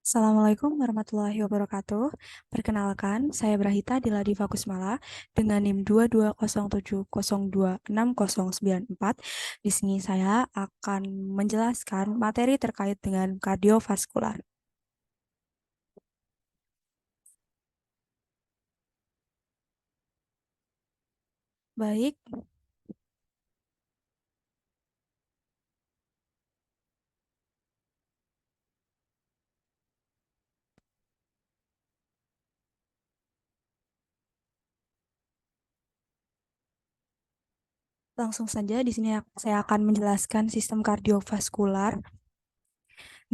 Assalamualaikum warahmatullahi wabarakatuh. Perkenalkan, saya Brahita Diladiva Kusmala dengan NIM 2207026094. Di sini saya akan menjelaskan materi terkait dengan kardiovaskular. Baik, langsung saja di sini saya akan menjelaskan sistem kardiovaskular.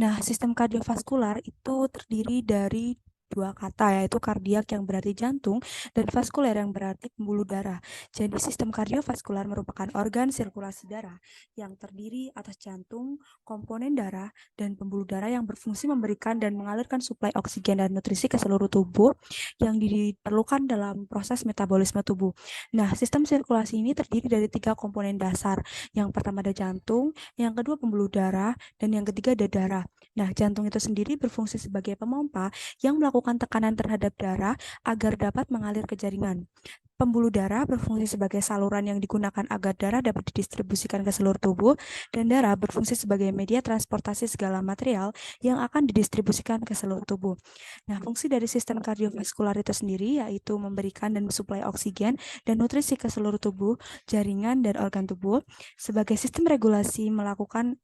Nah, sistem kardiovaskular itu terdiri dari dua kata, yaitu kardiak yang berarti jantung dan vaskuler yang berarti pembuluh darah. Jadi sistem kardiovaskular merupakan organ sirkulasi darah yang terdiri atas jantung, komponen darah, dan pembuluh darah yang berfungsi memberikan dan mengalirkan suplai oksigen dan nutrisi ke seluruh tubuh yang diperlukan dalam proses metabolisme tubuh. Nah, sistem sirkulasi ini terdiri dari tiga komponen dasar. Yang pertama ada jantung, yang kedua pembuluh darah, dan yang ketiga ada darah. Nah, jantung itu sendiri berfungsi sebagai pemompa yang melakukan tekanan terhadap darah agar dapat mengalir ke jaringan. Pembuluh darah berfungsi sebagai saluran yang digunakan agar darah dapat didistribusikan ke seluruh tubuh, dan darah berfungsi sebagai media transportasi segala material yang akan didistribusikan ke seluruh tubuh. Nah, fungsi dari sistem kardiovaskular itu sendiri yaitu memberikan dan mensuplai oksigen dan nutrisi ke seluruh tubuh, jaringan, dan organ tubuh. Sebagai sistem regulasi melakukan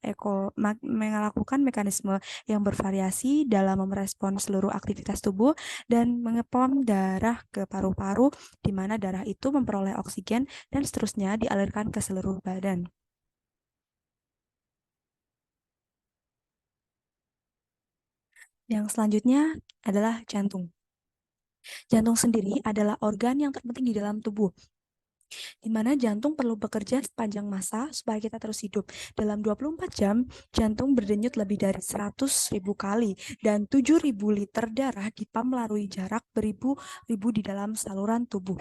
mekanisme yang bervariasi dalam merespon seluruh aktivitas tubuh dan mengepom darah ke paru-paru, di mana darah itu memperoleh oksigen dan seterusnya dialirkan ke seluruh badan. Yang selanjutnya adalah jantung. Jantung sendiri adalah organ yang terpenting di dalam tubuh, di mana jantung perlu bekerja sepanjang masa supaya kita terus hidup. Dalam 24 jam, jantung berdenyut lebih dari 100.000 kali dan 7.000 liter darah dipam melalui jarak beribu-ribu di dalam saluran tubuh.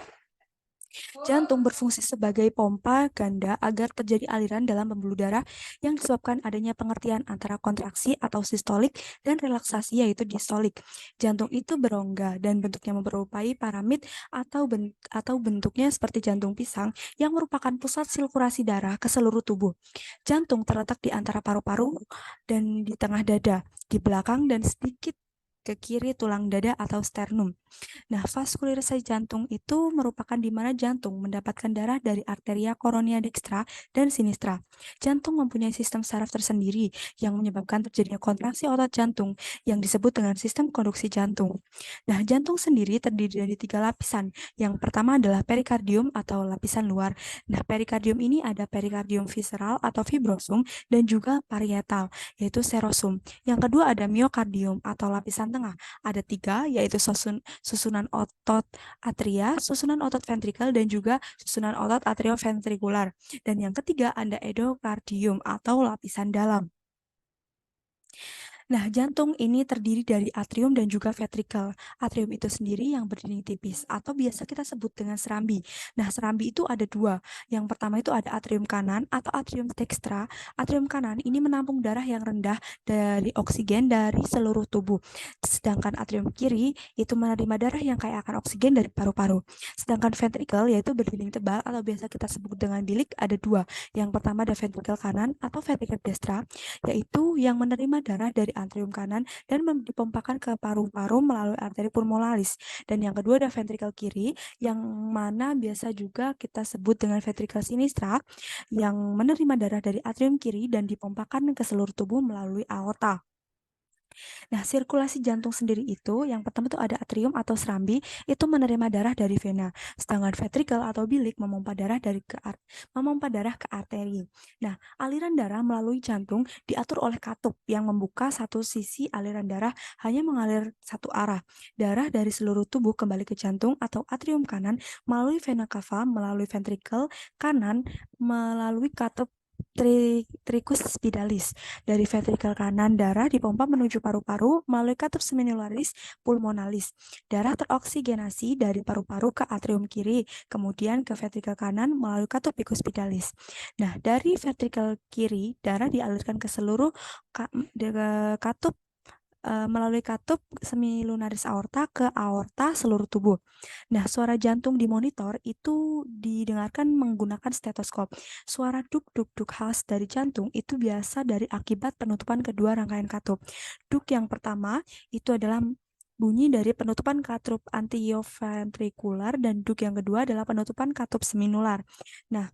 Jantung berfungsi sebagai pompa ganda agar terjadi aliran dalam pembuluh darah yang disebabkan adanya pengertian antara kontraksi atau sistolik dan relaksasi yaitu distolik. Jantung itu berongga dan bentuknya menyerupai piramid atau bentuknya seperti jantung pisang yang merupakan pusat sirkulasi darah ke seluruh tubuh. Jantung terletak di antara paru-paru dan di tengah dada, di belakang dan sedikit ke kiri tulang dada atau sternum. Nah, vaskulirisasi jantung itu merupakan di mana jantung mendapatkan darah dari arteria koronia dextra dan sinistra. Jantung mempunyai sistem saraf tersendiri yang menyebabkan terjadinya kontraksi otot jantung yang disebut dengan sistem konduksi jantung. Nah, jantung sendiri terdiri dari tiga lapisan. Yang pertama adalah perikardium atau lapisan luar. Nah, perikardium ini ada perikardium visceral atau fibrosum dan juga parietal, yaitu serosum. Yang kedua ada miokardium atau lapisan tengah. Ada tiga, yaitu susunan otot atria, susunan otot ventrikel, dan juga susunan otot atrioventrikular. Dan yang ketiga ada endokardium atau lapisan dalam. Nah, jantung ini terdiri dari atrium dan juga ventrikel. Atrium itu sendiri yang berdinding tipis atau biasa kita sebut dengan serambi. Nah, serambi itu ada dua. Yang pertama itu ada atrium kanan atau atrium dextra. Atrium kanan ini menampung darah yang rendah dari oksigen dari seluruh tubuh. Sedangkan atrium kiri itu menerima darah yang kaya akan oksigen dari paru-paru. Sedangkan ventrikel yaitu berdinding tebal atau biasa kita sebut dengan bilik ada dua. Yang pertama ada ventrikel kanan atau ventrikel destra, yaitu yang menerima darah dari atrium kanan dan dipompakan ke paru-paru melalui arteri pulmonalis. Dan yang kedua ada ventrikel kiri, yang mana biasa juga kita sebut dengan ventrikel sinistra, yang menerima darah dari atrium kiri dan dipompakan ke seluruh tubuh melalui aorta. Nah, sirkulasi jantung sendiri itu, yang pertama itu ada atrium atau serambi, itu menerima darah dari vena. Sedangkan ventrikel atau bilik memompa darah ke arteri. Nah, aliran darah melalui jantung diatur oleh katup yang membuka satu sisi aliran darah hanya mengalir satu arah. Darah dari seluruh tubuh kembali ke jantung atau atrium kanan melalui vena cava, melalui ventrikel kanan, melalui katup tricus spidalis. Dari ventrikel kanan, darah dipompa menuju paru-paru melalui katup seminularis pulmonalis. Darah teroksigenasi dari paru-paru ke atrium kiri, kemudian ke ventrikel kanan melalui katup biccuspidalis. Nah, dari ventrikel kiri, darah dialirkan ke seluruh katup melalui katup semilunaris aorta ke aorta seluruh tubuh. Nah, suara jantung di monitor itu didengarkan menggunakan stetoskop. Suara duk-duk-duk khas dari jantung itu biasa dari akibat penutupan kedua rangkaian katup. Duk yang pertama itu adalah bunyi dari penutupan katup antioventrikular dan duk yang kedua adalah penutupan katup seminular. Nah,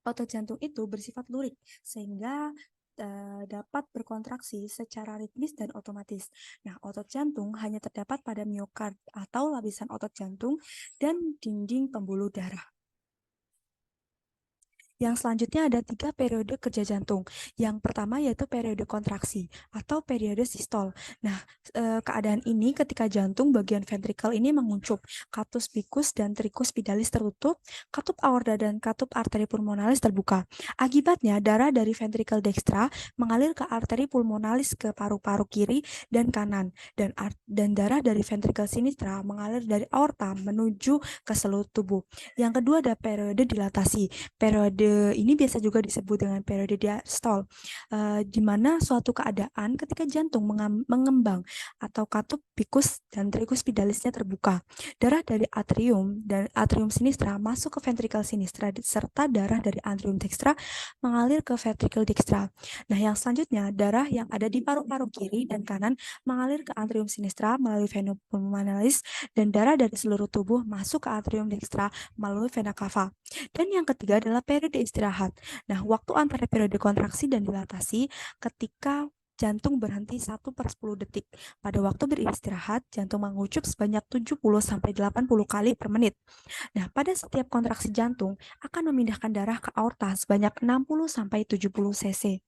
otot jantung itu bersifat lurik sehingga dapat berkontraksi secara ritmis dan otomatis. Nah, otot jantung hanya terdapat pada miokard atau lapisan otot jantung dan dinding pembuluh darah. Yang selanjutnya ada 3 periode kerja jantung. Yang pertama yaitu periode kontraksi atau periode sistol. Nah, keadaan ini ketika jantung bagian ventrikel ini menguncup, katus picus dan tricus pidalis tertutup, katup aorta dan katup arteri pulmonalis terbuka. Akibatnya, darah dari ventrikel dekstra mengalir ke arteri pulmonalis ke paru-paru kiri dan kanan, dan darah dari ventrikel sinistra mengalir dari aorta menuju ke seluruh tubuh. Yang kedua ada periode dilatasi. Periode ini biasa juga disebut dengan periode diastol, di mana suatu keadaan ketika jantung mengembang atau katup picus dan tricus pidalisnya terbuka. Darah dari atrium dan atrium sinistra masuk ke ventrikel sinistra serta darah dari atrium dekstra mengalir ke ventrikel dekstra. Nah, yang selanjutnya darah yang ada di paru-paru kiri dan kanan mengalir ke atrium sinistra melalui vena pulmonalis dan darah dari seluruh tubuh masuk ke atrium dekstra melalui vena cava. Dan yang ketiga adalah periode istirahat. Nah, waktu antara periode kontraksi dan dilatasi ketika jantung berhenti 1/10 detik. Pada waktu beristirahat, jantung mengucup sebanyak 70-80 kali per menit. Nah, pada setiap kontraksi jantung akan memindahkan darah ke aorta sebanyak 60-70 cc.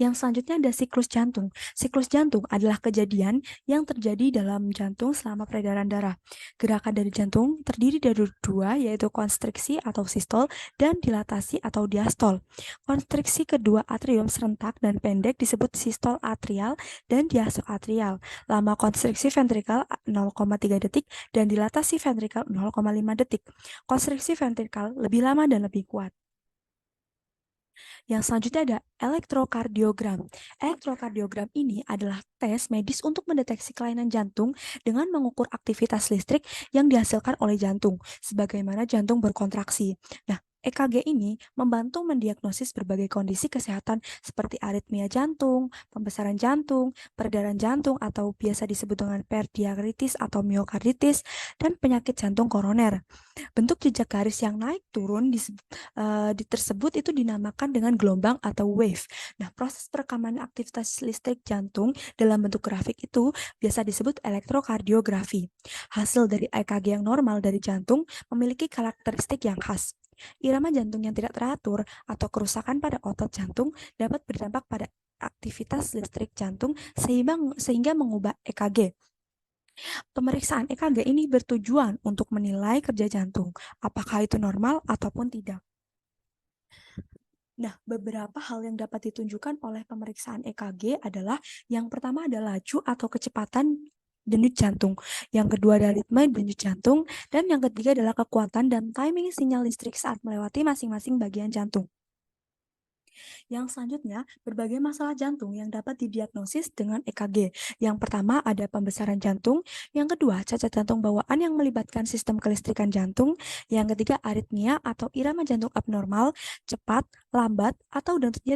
Yang selanjutnya ada siklus jantung. Siklus jantung adalah kejadian yang terjadi dalam jantung selama peredaran darah. Gerakan dari jantung terdiri dari dua, yaitu konstriksi atau sistol dan dilatasi atau diastol. Konstriksi kedua atrium serentak dan pendek disebut sistol atrial dan diastol atrial. Lama konstriksi ventrikal 0,3 detik dan dilatasi ventrikal 0,5 detik. Konstriksi ventrikal lebih lama dan lebih kuat. Yang selanjutnya ada elektrokardiogram. Elektrokardiogram ini adalah tes medis untuk mendeteksi kelainan jantung dengan mengukur aktivitas listrik yang dihasilkan oleh jantung, sebagaimana jantung berkontraksi. Nah, EKG ini membantu mendiagnosis berbagai kondisi kesehatan seperti aritmia jantung, pembesaran jantung, peredaran jantung atau biasa disebut dengan perikarditis atau miokarditis, dan penyakit jantung koroner. Bentuk jejak garis yang naik turun tersebut itu dinamakan dengan gelombang atau wave. Nah, proses perekaman aktivitas listrik jantung dalam bentuk grafik itu biasa disebut elektrokardiografi. Hasil dari EKG yang normal dari jantung memiliki karakteristik yang khas. Irama jantung yang tidak teratur atau kerusakan pada otot jantung dapat berdampak pada aktivitas listrik jantung sehingga mengubah EKG. Pemeriksaan EKG ini bertujuan untuk menilai kerja jantung, apakah itu normal ataupun tidak. Nah, beberapa hal yang dapat ditunjukkan oleh pemeriksaan EKG adalah yang pertama adalah laju atau kecepatan denyut jantung, yang kedua adalah ritme denyut jantung, dan yang ketiga adalah kekuatan dan timing sinyal listrik saat melewati masing-masing bagian jantung. Yang selanjutnya, berbagai masalah jantung yang dapat didiagnosis dengan EKG. Yang pertama ada pembesaran jantung, yang kedua cacat jantung bawaan yang melibatkan sistem kelistrikan jantung, yang ketiga aritmia atau irama jantung abnormal, cepat, lambat, atau tentunya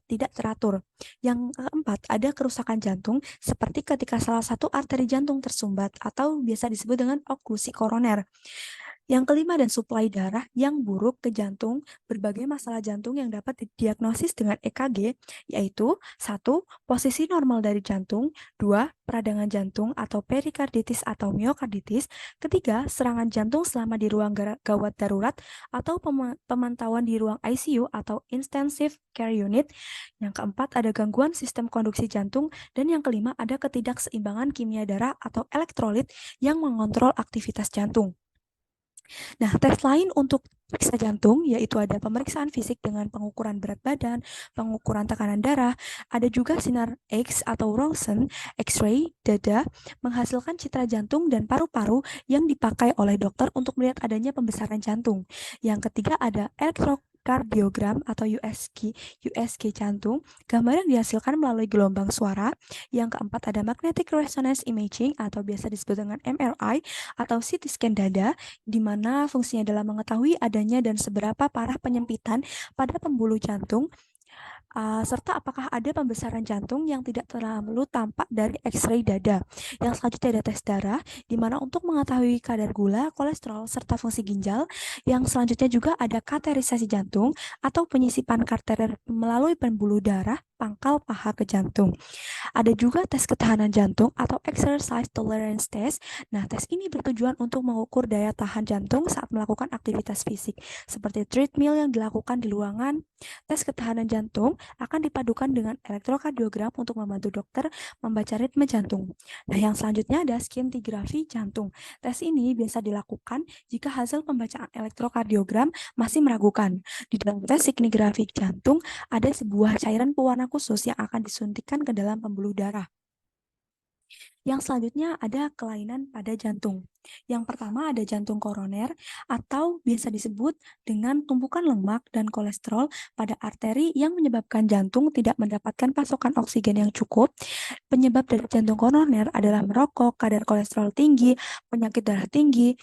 tidak teratur. Yang keempat ada kerusakan jantung seperti ketika salah satu arteri jantung tersumbat atau biasa disebut dengan oklusi koroner. Yang kelima dan suplai darah yang buruk ke jantung, berbagai masalah jantung yang dapat didiagnosis dengan EKG, yaitu 1. Posisi normal dari jantung, 2. Peradangan jantung atau perikarditis atau miokarditis, ketiga, serangan jantung selama di ruang gawat darurat atau pemantauan di ruang ICU atau Intensive Care Unit, yang keempat ada gangguan sistem konduksi jantung, dan yang kelima ada ketidakseimbangan kimia darah atau elektrolit yang mengontrol aktivitas jantung. Nah, tes lain untuk periksa jantung yaitu ada pemeriksaan fisik dengan pengukuran berat badan, pengukuran tekanan darah, ada juga sinar X atau Roentgen, X-ray, dada, menghasilkan citra jantung dan paru-paru yang dipakai oleh dokter untuk melihat adanya pembesaran jantung. Yang ketiga ada perikardiogram atau USG jantung, gambar yang dihasilkan melalui gelombang suara. Yang keempat ada magnetic resonance imaging atau biasa disebut dengan MRI atau CT scan dada, di mana fungsinya adalah mengetahui adanya dan seberapa parah penyempitan pada pembuluh jantung, serta apakah ada pembesaran jantung yang tidak terlalu tampak dari X-ray dada. Yang selanjutnya ada tes darah, di mana untuk mengetahui kadar gula, kolesterol, serta fungsi ginjal. Yang selanjutnya juga ada kateterisasi jantung atau penyisipan kateter melalui pembuluh darah pangkal paha ke jantung. Ada juga tes ketahanan jantung atau exercise tolerance test. Nah, tes ini bertujuan untuk mengukur daya tahan jantung saat melakukan aktivitas fisik, seperti treadmill yang dilakukan di ruangan. Tes ketahanan jantung akan dipadukan dengan elektrokardiogram untuk membantu dokter membaca ritme jantung. Nah, yang selanjutnya ada scintigraphy jantung. Tes ini biasa dilakukan jika hasil pembacaan elektrokardiogram masih meragukan. Di dalam tes scintigraphy jantung, ada sebuah cairan pewarna khusus yang akan disuntikkan ke dalam pembuluh darah. Yang selanjutnya ada kelainan pada jantung. Yang pertama ada jantung koroner atau biasa disebut dengan tumpukan lemak dan kolesterol pada arteri yang menyebabkan jantung tidak mendapatkan pasokan oksigen yang cukup. Penyebab dari jantung koroner adalah merokok, kadar kolesterol tinggi, penyakit darah tinggi,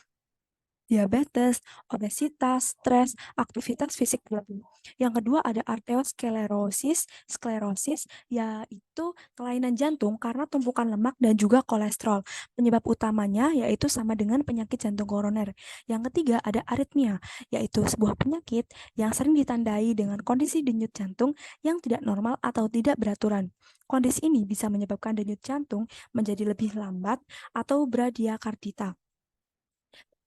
diabetes, obesitas, stres, aktivitas fisik berlebih. Yang kedua ada sklerosis yaitu kelainan jantung karena tumpukan lemak dan juga kolesterol. Penyebab utamanya yaitu sama dengan penyakit jantung koroner. Yang ketiga ada aritmia, yaitu sebuah penyakit yang sering ditandai dengan kondisi denyut jantung yang tidak normal atau tidak beraturan. Kondisi ini bisa menyebabkan denyut jantung menjadi lebih lambat atau bradiakardita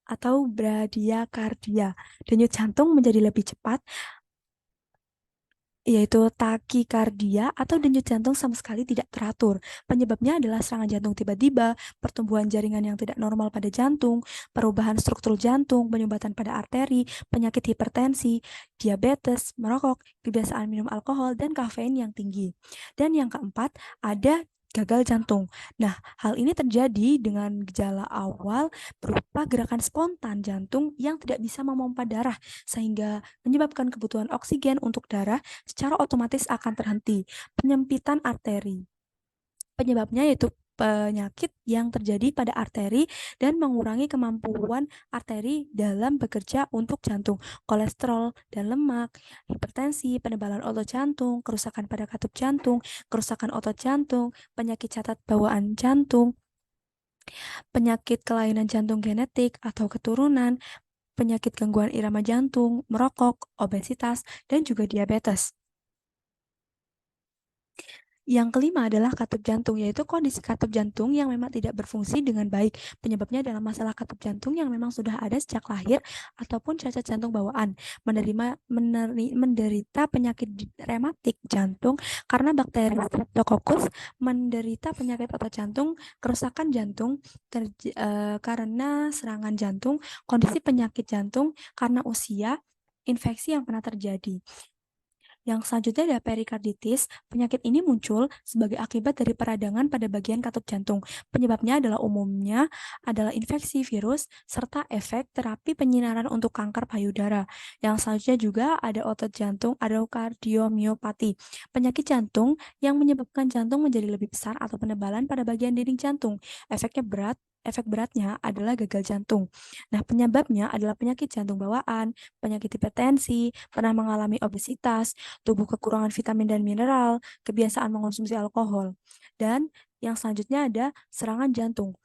atau bradiakardia. Denyut jantung menjadi lebih cepat, yaitu takikardia atau denyut jantung sama sekali tidak teratur. Penyebabnya adalah serangan jantung tiba-tiba, pertumbuhan jaringan yang tidak normal pada jantung, perubahan struktur jantung, penyumbatan pada arteri, penyakit hipertensi, diabetes, merokok, kebiasaan minum alkohol, dan kafein yang tinggi. Dan yang keempat, ada gagal jantung. Nah, hal ini terjadi dengan gejala awal berupa gerakan spontan jantung yang tidak bisa memompa darah sehingga menyebabkan kebutuhan oksigen untuk darah secara otomatis akan terhenti. Penyempitan arteri. Penyebabnya yaitu penyakit yang terjadi pada arteri dan mengurangi kemampuan arteri dalam bekerja untuk jantung, kolesterol dan lemak, hipertensi, penebalan otot jantung, kerusakan pada katup jantung, kerusakan otot jantung, penyakit catat bawaan jantung, penyakit kelainan jantung genetik atau keturunan, penyakit gangguan irama jantung, merokok, obesitas, dan juga diabetes. Yang kelima adalah katup jantung, yaitu kondisi katup jantung yang memang tidak berfungsi dengan baik. Penyebabnya adalah masalah katup jantung yang memang sudah ada sejak lahir ataupun cacat jantung bawaan. Menderita penyakit rematik jantung karena bakteri Streptococcus, menderita penyakit otot jantung, kerusakan jantung karena serangan jantung, kondisi penyakit jantung karena usia, infeksi yang pernah terjadi. Yang selanjutnya ada perikarditis. Penyakit ini muncul sebagai akibat dari peradangan pada bagian katup jantung. Penyebabnya umumnya adalah infeksi virus serta efek terapi penyinaran untuk kanker payudara. Yang selanjutnya juga ada otot jantung, ada kardiomiopati. Penyakit jantung yang menyebabkan jantung menjadi lebih besar atau penebalan pada bagian dinding jantung. Efek beratnya adalah gagal jantung. Nah, penyebabnya adalah penyakit jantung bawaan, penyakit hipertensi, pernah mengalami obesitas, tubuh kekurangan vitamin dan mineral, kebiasaan mengonsumsi alkohol. Dan yang selanjutnya ada serangan jantung.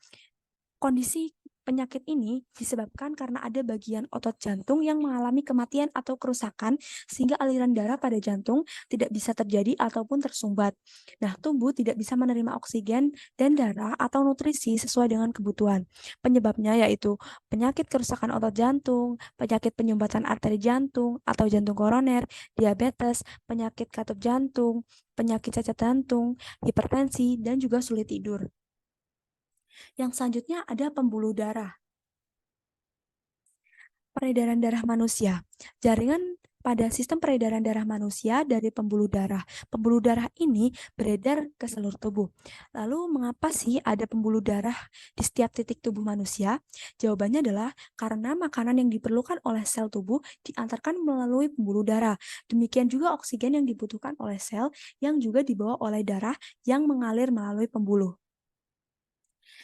Kondisi penyakit ini disebabkan karena ada bagian otot jantung yang mengalami kematian atau kerusakan sehingga aliran darah pada jantung tidak bisa terjadi ataupun tersumbat. Nah, tubuh tidak bisa menerima oksigen dan darah atau nutrisi sesuai dengan kebutuhan. Penyebabnya yaitu penyakit kerusakan otot jantung, penyakit penyumbatan arteri jantung atau jantung koroner, diabetes, penyakit katup jantung, penyakit cacat jantung, hipertensi, dan juga sulit tidur. Yang selanjutnya ada pembuluh darah. Peredaran darah manusia. Jaringan pada sistem peredaran darah manusia dari pembuluh darah. Pembuluh darah ini beredar ke seluruh tubuh. Lalu, mengapa sih ada pembuluh darah di setiap titik tubuh manusia? Jawabannya adalah karena makanan yang diperlukan oleh sel tubuh diantarkan melalui pembuluh darah. Demikian juga oksigen yang dibutuhkan oleh sel yang juga dibawa oleh darah yang mengalir melalui pembuluh.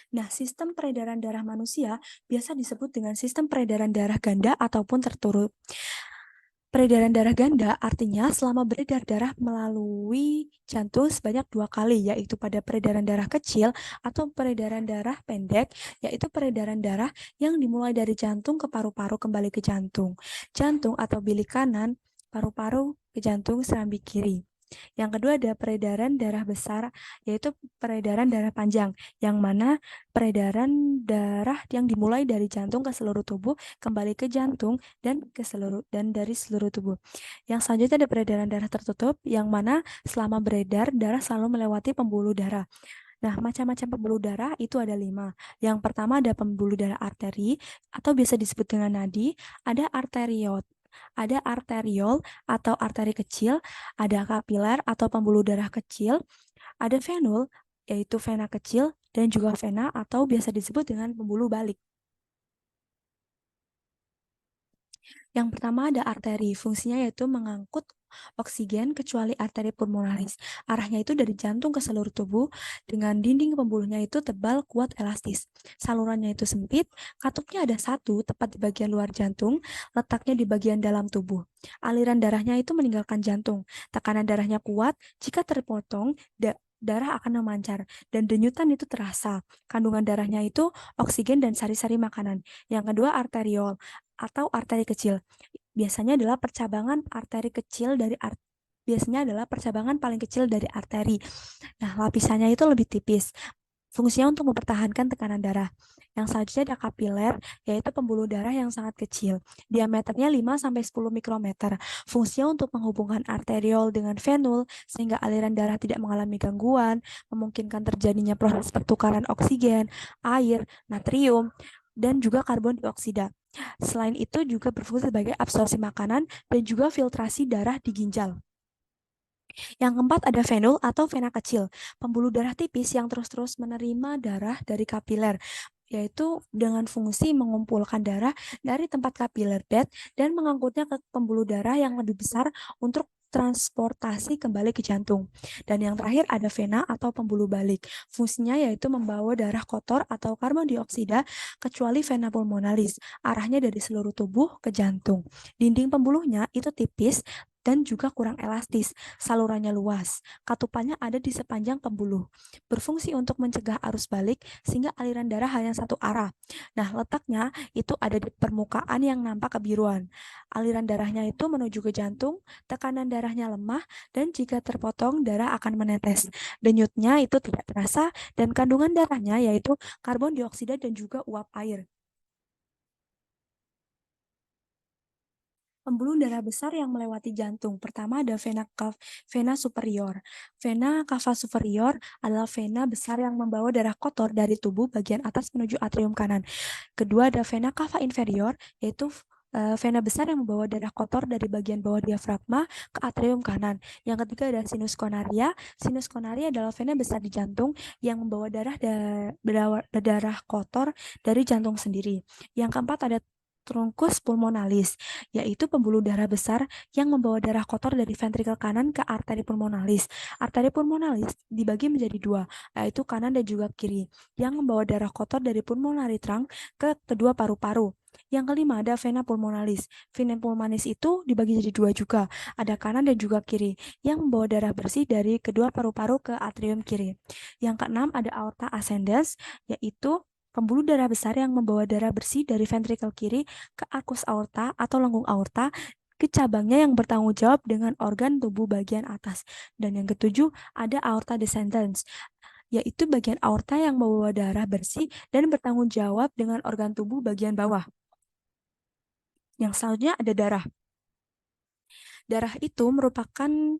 Nah, sistem peredaran darah manusia biasa disebut dengan sistem peredaran darah ganda ataupun terturut. Peredaran darah ganda artinya selama beredar darah melalui jantung sebanyak 2 kali, yaitu pada peredaran darah kecil atau peredaran darah pendek, yaitu peredaran darah yang dimulai dari jantung ke paru-paru kembali ke jantung. Jantung atau bilik kanan, paru-paru ke jantung serambi kiri. Yang kedua ada peredaran darah besar, yaitu peredaran darah panjang, yang mana peredaran darah yang dimulai dari jantung ke seluruh tubuh, kembali ke jantung dan dari seluruh tubuh. Yang selanjutnya ada peredaran darah tertutup, yang mana selama beredar darah selalu melewati pembuluh darah. Nah, macam-macam pembuluh darah itu ada 5. Yang pertama ada pembuluh darah arteri atau biasa disebut dengan nadi, ada arteriol atau arteri kecil, ada kapiler atau pembuluh darah kecil, ada venul yaitu vena kecil, dan juga vena atau biasa disebut dengan pembuluh balik. Yang pertama ada arteri, fungsinya yaitu mengangkut oksigen kecuali arteri pulmonalis. Arahnya itu dari jantung ke seluruh tubuh dengan dinding pembuluhnya itu tebal, kuat, elastis. Salurannya itu sempit, katupnya ada satu tepat di bagian luar jantung, letaknya di bagian dalam tubuh. Aliran darahnya itu meninggalkan jantung. Tekanan darahnya kuat, jika terpotong, darah akan memancar dan denyutan itu terasa. Kandungan darahnya itu oksigen dan sari-sari makanan. Yang kedua arteriol atau arteri kecil. Biasanya adalah percabangan arteri kecil dari biasanya adalah percabangan paling kecil dari arteri. Nah, lapisannya itu lebih tipis. Fungsinya untuk mempertahankan tekanan darah. Yang selanjutnya ada kapiler, yaitu pembuluh darah yang sangat kecil. Diameternya 5-10 mikrometer. Fungsinya untuk menghubungkan arteriol dengan venul, sehingga aliran darah tidak mengalami gangguan, memungkinkan terjadinya proses pertukaran oksigen, air, natrium, dan juga karbon dioksida. Selain itu juga berfungsi sebagai absorpsi makanan dan juga filtrasi darah di ginjal. Yang keempat ada venul atau vena kecil, pembuluh darah tipis yang terus-terus menerima darah dari kapiler, yaitu dengan fungsi mengumpulkan darah dari tempat kapiler bed dan mengangkutnya ke pembuluh darah yang lebih besar untuk transportasi kembali ke jantung. Dan yang terakhir ada vena atau pembuluh balik. Fungsinya yaitu membawa darah kotor atau karbon dioksida kecuali vena pulmonalis. Arahnya dari seluruh tubuh ke jantung. Dinding pembuluhnya itu tipis dan juga kurang elastis. Salurannya luas. Katupannya ada di sepanjang pembuluh. Berfungsi untuk mencegah arus balik sehingga aliran darah hanya satu arah. Nah, letaknya itu ada di permukaan yang nampak kebiruan. Aliran darahnya itu menuju ke jantung, tekanan darahnya lemah, dan jika terpotong, darah akan menetes. Denyutnya itu tidak terasa, dan kandungan darahnya yaitu karbon dioksida dan juga uap air. Pembuluh darah besar yang melewati jantung. Pertama ada vena superior. Vena cava superior adalah vena besar yang membawa darah kotor dari tubuh bagian atas menuju atrium kanan. Kedua ada vena cava inferior, yaitu vena besar yang membawa darah kotor dari bagian bawah diafragma ke atrium kanan. Yang ketiga ada sinus konaria. Sinus konaria adalah vena besar di jantung yang membawa darah kotor dari jantung sendiri. Yang keempat ada trunkus pulmonalis, yaitu pembuluh darah besar yang membawa darah kotor dari ventrikel kanan ke arteri pulmonalis. Arteri pulmonalis dibagi menjadi dua, yaitu kanan dan juga kiri, yang membawa darah kotor dari pulmonary trunk ke kedua paru-paru. Yang kelima ada vena pulmonalis. Vena pulmonalis itu dibagi jadi dua juga, ada kanan dan juga kiri, yang membawa darah bersih dari kedua paru-paru ke atrium kiri. Yang keenam ada aorta ascendens, yaitu pembuluh darah besar yang membawa darah bersih dari ventrikel kiri ke arkus aorta atau lengkung aorta ke cabangnya yang bertanggung jawab dengan organ tubuh bagian atas. Dan yang ketujuh ada aorta descendens, yaitu bagian aorta yang membawa darah bersih dan bertanggung jawab dengan organ tubuh bagian bawah. Yang selanjutnya ada darah. Darah itu merupakan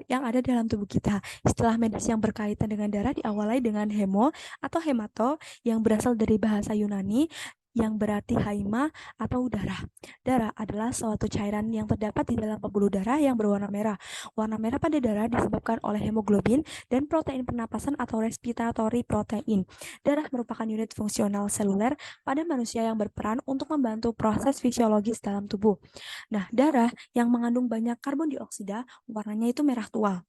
yang ada dalam tubuh kita. Istilah medis yang berkaitan dengan darah diawali dengan hemo atau hemato yang berasal dari bahasa Yunani yang berarti haima atau darah. Darah adalah suatu cairan yang terdapat di dalam pembuluh darah yang berwarna merah. Warna merah pada darah disebabkan oleh hemoglobin dan protein pernapasan atau respiratory protein. Darah merupakan unit fungsional seluler pada manusia yang berperan untuk membantu proses fisiologis dalam tubuh. Nah, darah yang mengandung banyak karbon dioksida warnanya itu merah tua.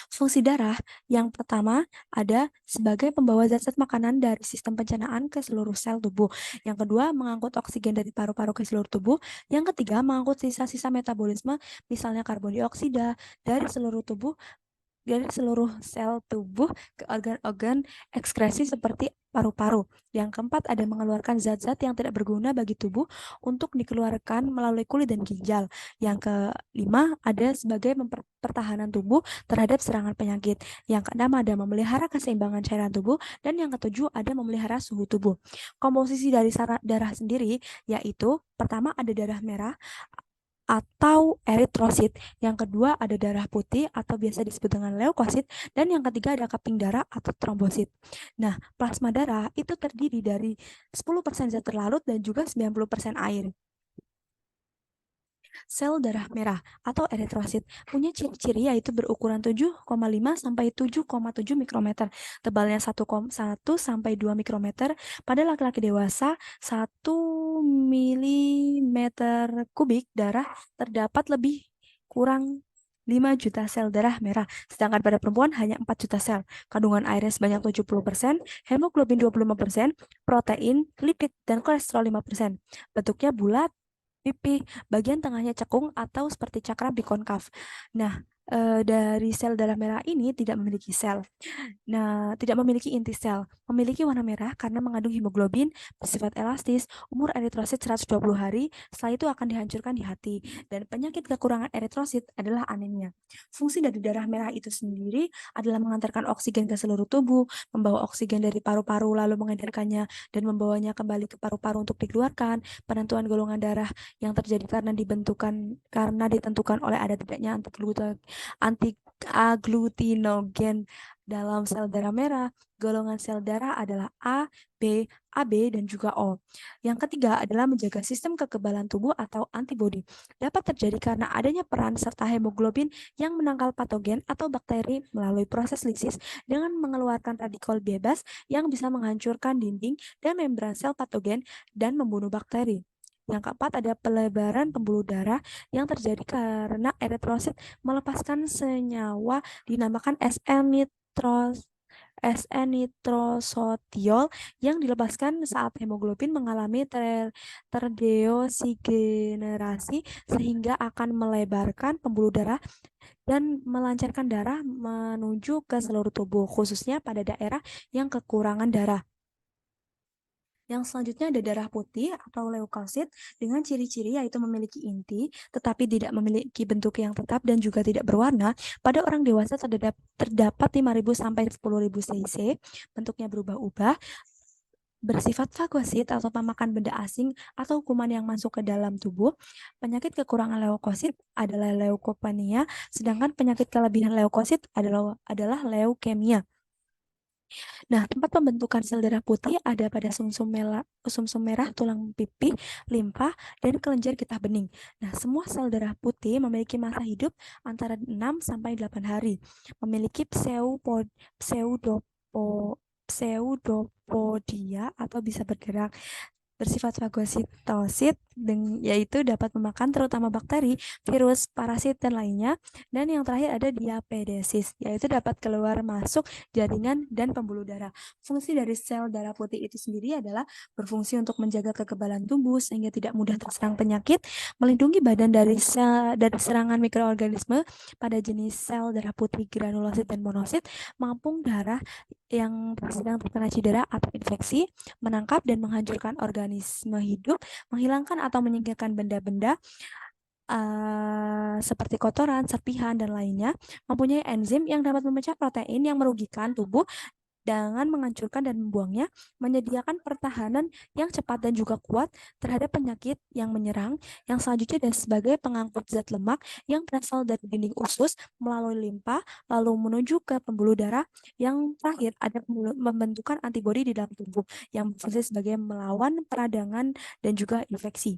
Fungsi darah yang pertama ada sebagai pembawa zat-zat makanan dari sistem pencernaan ke seluruh sel tubuh. Yang kedua, mengangkut oksigen dari paru-paru ke seluruh tubuh. Yang ketiga, mengangkut sisa-sisa metabolisme, misalnya karbon dioksida dari seluruh sel tubuh ke organ-organ ekskresi seperti paru-paru. Yang keempat, ada mengeluarkan zat-zat yang tidak berguna bagi tubuh untuk dikeluarkan melalui kulit dan ginjal. Yang kelima, ada sebagai pertahanan tubuh terhadap serangan penyakit. Yang keenam, ada memelihara keseimbangan cairan tubuh. Dan yang ketujuh, ada memelihara suhu tubuh. Komposisi dari darah sendiri yaitu pertama ada darah merah atau eritrosit. Yang kedua ada darah putih atau biasa disebut dengan leukosit. Dan yang ketiga ada kaping darah atau trombosit. Nah, plasma darah itu terdiri dari 10% zat terlarut dan juga 90% air. Sel darah merah atau eritrosit punya ciri-ciri yaitu berukuran 7,5 sampai 7,7 mikrometer, tebalnya 1,1 sampai 2 mikrometer, pada laki-laki dewasa 1 milimeter kubik darah terdapat lebih kurang 5 juta sel darah merah, sedangkan pada perempuan hanya 4 juta sel. Kandungan airnya sebanyak 70%, hemoglobin 25%, protein, lipid, dan kolesterol 5%. Bentuknya bulat, pipih, bagian tengahnya cekung atau seperti cakram bikonkav. Nah, dari sel darah merah ini tidak memiliki sel. Nah, tidak memiliki inti sel, memiliki warna merah karena mengandung hemoglobin, bersifat elastis, umur eritrosit 120 hari, setelah itu akan dihancurkan di hati. Dan penyakit kekurangan eritrosit adalah anemia. Fungsi dari darah merah itu sendiri adalah mengantarkan oksigen ke seluruh tubuh, membawa oksigen dari paru-paru lalu mengedarkannya dan membawanya kembali ke paru-paru untuk dikeluarkan. Penentuan golongan darah yang terjadi karena ditentukan oleh ada tidaknya anti-agglutinogen dalam sel darah merah. Golongan sel darah adalah A, B, AB, dan juga O. Yang ketiga adalah menjaga sistem kekebalan tubuh atau antibodi. Dapat terjadi karena adanya peran serta hemoglobin yang menangkal patogen atau bakteri melalui proses lisis dengan mengeluarkan radikal bebas yang bisa menghancurkan dinding dan membran sel patogen dan membunuh bakteri. Yang keempat ada pelebaran pembuluh darah yang terjadi karena eritrosit melepaskan senyawa dinamakan SN-nitrosotiol yang dilepaskan saat hemoglobin mengalami terdeoksigenerasi sehingga akan melebarkan pembuluh darah dan melancarkan darah menuju ke seluruh tubuh, khususnya pada daerah yang kekurangan darah. Yang selanjutnya ada darah putih atau leukosit dengan ciri-ciri yaitu memiliki inti tetapi tidak memiliki bentuk yang tetap dan juga tidak berwarna. Pada orang dewasa terdapat 5.000 sampai 10.000 cc, bentuknya berubah-ubah, bersifat fagosit atau pemakan benda asing atau kuman yang masuk ke dalam tubuh. Penyakit kekurangan leukosit adalah leukopenia, sedangkan penyakit kelebihan leukosit adalah leukemia. Nah, tempat pembentukan sel darah putih ada pada sumsum merah, tulang pipih, limfa, dan kelenjar getah bening. Nah, semua sel darah putih memiliki masa hidup antara 6 sampai 8 hari. Memiliki pseudopodia atau bisa bergerak, bersifat fagositosit, yaitu dapat memakan terutama bakteri, virus, parasit, dan lainnya. Dan yang terakhir ada diapedesis, yaitu dapat keluar masuk jaringan dan pembuluh darah. Fungsi dari sel darah putih itu sendiri adalah berfungsi untuk menjaga kekebalan tubuh sehingga tidak mudah terserang penyakit, melindungi badan dari serangan mikroorganisme pada jenis sel darah putih granulosit dan monosit, mengapung darah yang sedang terkena cedera atau infeksi, menangkap dan menghancurkan organisme hidup, menghilangkan atau menyingkirkan benda-benda seperti kotoran, serpihan, dan lainnya, mempunyai enzim yang dapat memecah protein yang merugikan tubuh dengan menghancurkan dan membuangnya, menyediakan pertahanan yang cepat dan juga kuat terhadap penyakit yang menyerang. Yang selanjutnya adalah sebagai pengangkut zat lemak yang berasal dari dinding usus melalui limpa, lalu menuju ke pembuluh darah. Yang terakhir ada pembentukan antibodi di dalam tubuh yang berfungsi sebagai melawan peradangan dan juga infeksi.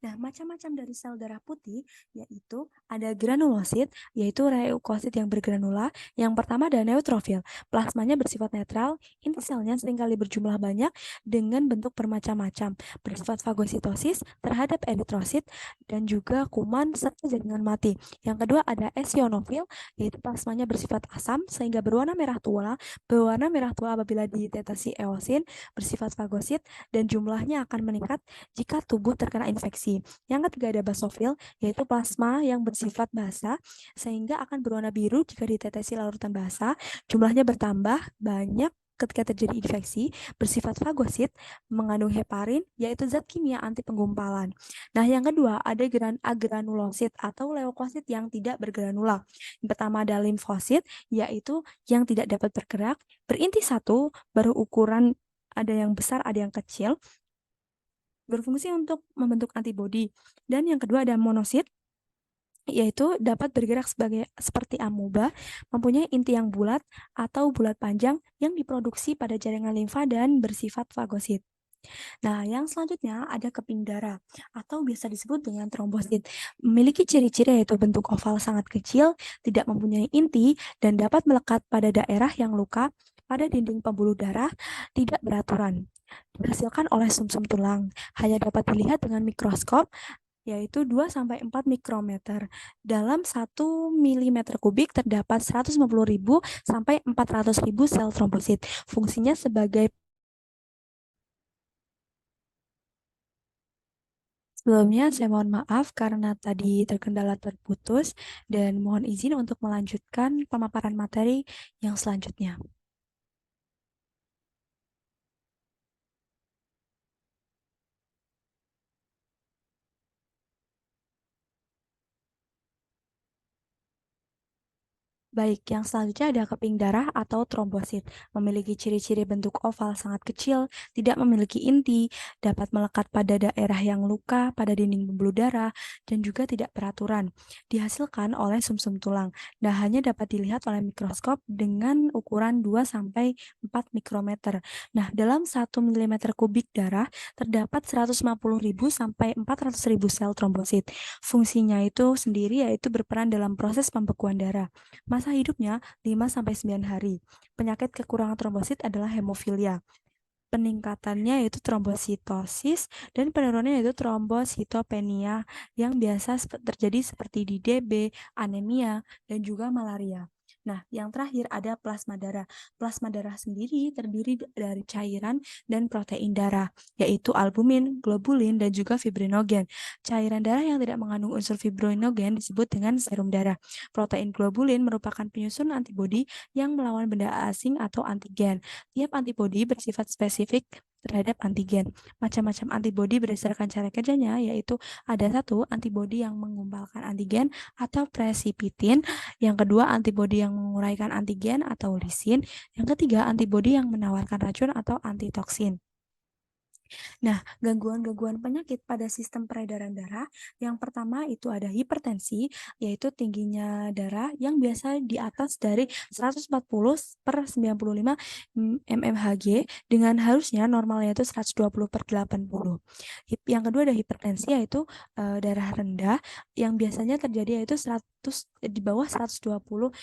Nah, macam-macam dari sel darah putih yaitu ada granulosit, yaitu leukosit yang bergranula. Yang pertama ada neutrofil, plasmanya bersifat netral, inti selnya seringkali berjumlah banyak dengan bentuk bermacam-macam, bersifat fagositosis terhadap eritrosit dan juga kuman serta jaringan mati. Yang kedua ada eosinofil, yaitu plasmanya bersifat asam sehingga berwarna merah tua apabila dideteksi eosin, bersifat fagosit dan jumlahnya akan meningkat jika tubuh terkena infeksi. Yang ketiga ada basofil, yaitu plasma yang bersifat basa, sehingga akan berwarna biru jika ditetesi larutan basa. Jumlahnya bertambah banyak ketika terjadi infeksi, bersifat fagosit, mengandung heparin, yaitu zat kimia anti penggumpalan. Nah, yang kedua ada agranulosit atau leukosit yang tidak bergranula. Yang pertama ada limfosit, yaitu yang tidak dapat bergerak, berinti satu, berukuran ada yang besar, ada yang kecil, berfungsi untuk membentuk antibodi. Dan yang kedua ada monosit, yaitu dapat bergerak seperti amoeba, mempunyai inti yang bulat atau bulat panjang yang diproduksi pada jaringan limfa dan bersifat fagosit. Nah, yang selanjutnya ada keping darah atau biasa disebut dengan trombosit. Memiliki ciri-ciri yaitu bentuk oval sangat kecil, tidak mempunyai inti, dan dapat melekat pada daerah yang luka pada dinding pembuluh darah, tidak beraturan. Dihasilkan oleh sumsum tulang, hanya dapat dilihat dengan mikroskop, yaitu 2-4 mikrometer. Dalam 1 milimeter kubik terdapat 150.000 sampai 400.000 sel trombosit. Fungsinya sebagai Sebelumnya, saya mohon maaf karena tadi terkendala terputus dan mohon izin untuk melanjutkan pemaparan materi yang selanjutnya. Baik, yang selanjutnya ada keping darah atau trombosit. Memiliki ciri-ciri bentuk oval sangat kecil, tidak memiliki inti, dapat melekat pada daerah yang luka, pada dinding pembuluh darah, dan juga tidak beraturan. Dihasilkan oleh sumsum tulang. Nah, hanya dapat dilihat oleh mikroskop dengan ukuran 2-4 mikrometer. Nah, dalam 1 milimeter kubik darah terdapat 150.000 sampai 400.000 sel trombosit. Fungsinya itu sendiri yaitu berperan dalam proses pembekuan darah. Masa hidupnya 5-9 hari. Penyakit kekurangan trombosit adalah hemofilia. Peningkatannya yaitu trombositosis dan penurunannya yaitu trombositopenia yang biasa terjadi seperti di DB, anemia, dan juga malaria. Nah, yang terakhir ada plasma darah. Plasma darah sendiri terdiri dari cairan dan protein darah, yaitu albumin, globulin, dan juga fibrinogen. Cairan darah yang tidak mengandung unsur fibrinogen disebut dengan serum darah. Protein globulin merupakan penyusun antibodi yang melawan benda asing atau antigen. Tiap antibodi bersifat spesifik terhadap antigen. Macam-macam antibodi berdasarkan cara kerjanya, yaitu ada satu antibodi yang menggumpalkan antigen atau presipitin, yang kedua antibodi yang menguraikan antigen atau lisin, yang ketiga antibodi yang menawarkan racun atau antitoksin. Nah, gangguan-gangguan penyakit pada sistem peredaran darah, yang pertama itu ada hipertensi, yaitu tingginya darah yang biasa di atas dari 140/95 mmHg dengan harusnya normalnya itu 120/80. Yang kedua ada hipertensi yaitu darah rendah yang biasanya terjadi yaitu 100 di bawah 120/80.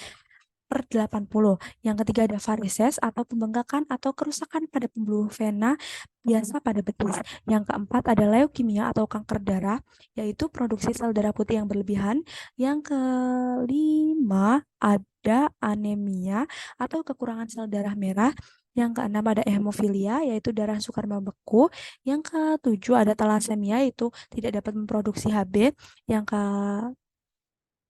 Yang ketiga ada varises atau pembengkakan atau kerusakan pada pembuluh vena biasa pada betis. Yang keempat ada leukemia atau kanker darah, yaitu produksi sel darah putih yang berlebihan. Yang kelima ada anemia atau kekurangan sel darah merah. Yang keenam ada hemofilia, yaitu darah sukar membeku. Yang ketujuh ada talasemia, yaitu tidak dapat memproduksi Hb. Yang ke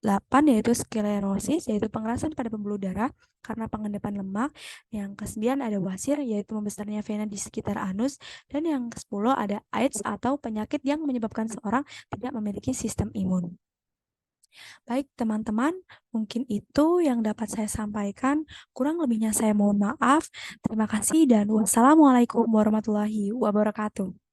8 yaitu sklerosis, yaitu pengerasan pada pembuluh darah karena pengendapan lemak. Yang ke-9 ada wasir, yaitu membesarnya vena di sekitar anus. Dan yang ke-10 ada AIDS atau penyakit yang menyebabkan seorang tidak memiliki sistem imun. Baik, teman-teman, mungkin itu yang dapat saya sampaikan. Kurang lebihnya saya mohon maaf. Terima kasih dan wassalamualaikum warahmatullahi wabarakatuh.